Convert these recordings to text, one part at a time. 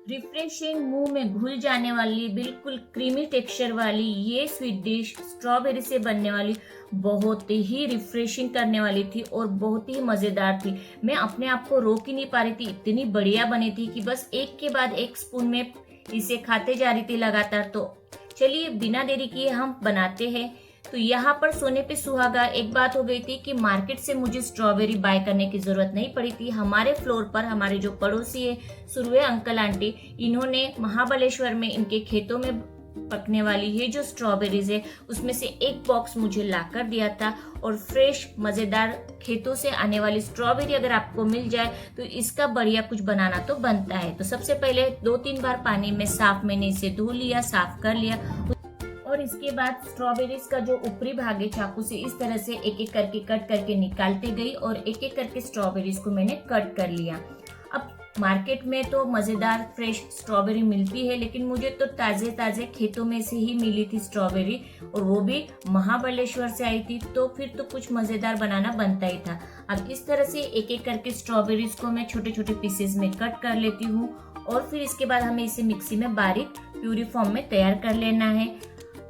Refreshing, मुंह में घुल जाने वाली, बिल्कुल क्रीमी टेक्सचर वाली ये स्वीट डिश स्ट्रॉबेरी से बनने वाली बहुत ही रिफ्रेशिंग करने वाली थी और बहुत ही मजेदार थी। मैं अपने आप को रोक ही नहीं पा रही थी, इतनी बढ़िया बनी थी कि बस एक के बाद एक स्पून में इसे खाते जा रही थी लगातार। तो चलिए बिना देरी किए हम बनाते हैं। तो यहाँ पर सोने पे सुहागा, एक बात हो गई थी कि मार्केट से मुझे स्ट्रॉबेरी बाय करने की जरूरत नहीं पड़ी थी। हमारे फ्लोर पर हमारे जो पड़ोसी है सुरवे अंकल आंटी, इन्होंने महाबलेश्वर में इनके खेतों में पकने वाली ये जो स्ट्रॉबेरीज है उसमें से एक बॉक्स मुझे ला कर दिया था। और फ्रेश मजेदार खेतों से आने वाली स्ट्रॉबेरी अगर आपको मिल जाए तो इसका बढ़िया कुछ बनाना तो बनता है। तो सबसे पहले 2-3 बार पानी में साफ मैंने इसे धो लिया, साफ कर लिया और इसके बाद स्ट्रॉबेरीज का जो ऊपरी भाग है चाकू से इस तरह से एक एक करके कट करके निकालते गई और एक एक करके स्ट्रॉबेरीज को मैंने कट कर लिया। अब मार्केट में तो मजेदार फ्रेश स्ट्रॉबेरी मिलती है, लेकिन मुझे तो ताजे ताजे खेतों में से ही मिली थी स्ट्रॉबेरी और वो भी महाबलेश्वर से आई थी। तो फिर तो कुछ मजेदार बनाना बनता ही था। अब इस तरह से एक एक करके स्ट्रॉबेरीज को मैं छोटे छोटे पीसेस में कट कर लेती हूँ और फिर इसके बाद हमें इसे मिक्सी में बारीक प्यूरी फॉर्म में तैयार कर लेना है।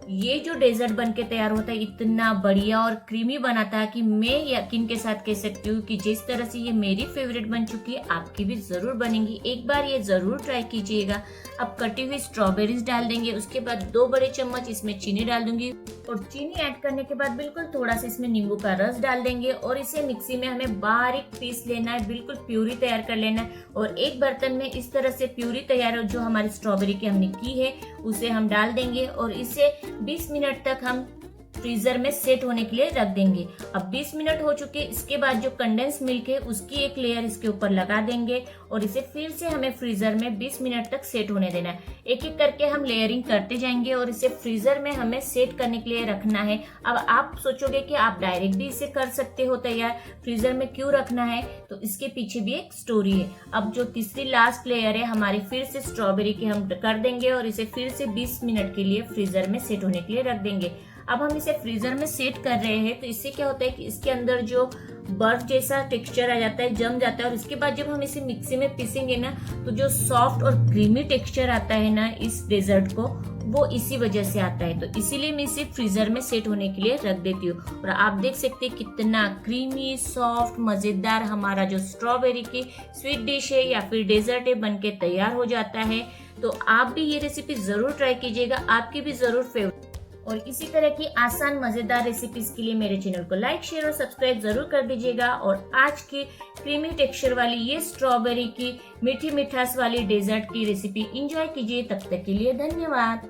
ये जो डेजर्ट बन के तैयार होता है इतना बढ़िया और क्रीमी बनाता है कि मैं यकीन के साथ कह सकती हूँ कि जिस तरह से ये मेरी फेवरेट बन चुकी है आपकी भी जरूर बनेगी। एक बार ये जरूर ट्राई कीजिएगा। अब कटी हुई स्ट्रॉबेरीज डाल देंगे, उसके बाद 2 बड़े चम्मच इसमें चीनी डाल दूंगी और चीनी ऐड करने के बाद बिल्कुल थोड़ा सा इसमें नींबू का रस डाल देंगे और इसे मिक्सी में हमें बारीक पीस लेना है, बिल्कुल प्यूरी तैयार कर लेना है। और एक बर्तन में इस तरह से प्यूरी तैयार जो हमारी स्ट्रॉबेरी की हमने की है उसे हम डाल देंगे और इसे 20 मिनट तक हम फ्रीजर में सेट होने के लिए रख देंगे। अब 20 मिनट हो चुके, इसके बाद जो कंडेंस मिल्क है उसकी एक लेयर इसके ऊपर लगा देंगे और इसे फिर से हमें फ्रीजर में 20 मिनट तक सेट होने देना है। एक एक करके हम लेयरिंग करते जाएंगे और इसे फ्रीजर में हमें सेट करने के लिए रखना है। अब आप सोचोगे कि आप डायरेक्ट भी इसे कर सकते हो तैयार, फ्रीजर में क्यों रखना है, तो इसके पीछे भी एक स्टोरी है। अब जो तीसरी लास्ट लेयर है हमारी फिर से स्ट्रॉबेरी की हम कर देंगे और इसे फिर से 20 मिनट के लिए फ्रीजर में सेट होने के लिए रख देंगे। अब हम इसे फ्रीजर में सेट कर रहे हैं तो इससे क्या होता है कि इसके अंदर जो बर्फ जैसा टेक्सचर आ जाता है, जम जाता है और इसके बाद जब हम इसे मिक्सी में पीसेंगे ना तो जो सॉफ्ट और क्रीमी टेक्सचर आता है ना इस डेजर्ट को, वो इसी वजह से आता है। तो इसीलिए मैं इसे फ्रीजर में सेट होने के लिए रख देती हूँ। और आप देख सकते हैं कितना क्रीमी सॉफ्ट मजेदार हमारा जो स्ट्रॉबेरी की स्वीट डिश है या फिर डेजर्ट है बनके तैयार हो जाता है। तो आप भी ये रेसिपी जरूर ट्राई कीजिएगा, आपकी भी जरूर फेवरेट। और इसी तरह की आसान मजेदार रेसिपीज के लिए मेरे चैनल को लाइक शेयर और सब्सक्राइब जरूर कर दीजिएगा। और आज की क्रीमी टेक्सचर वाली ये स्ट्रॉबेरी की मीठी मिठास वाली डेजर्ट की रेसिपी एंजॉय कीजिए। तब तक के लिए धन्यवाद।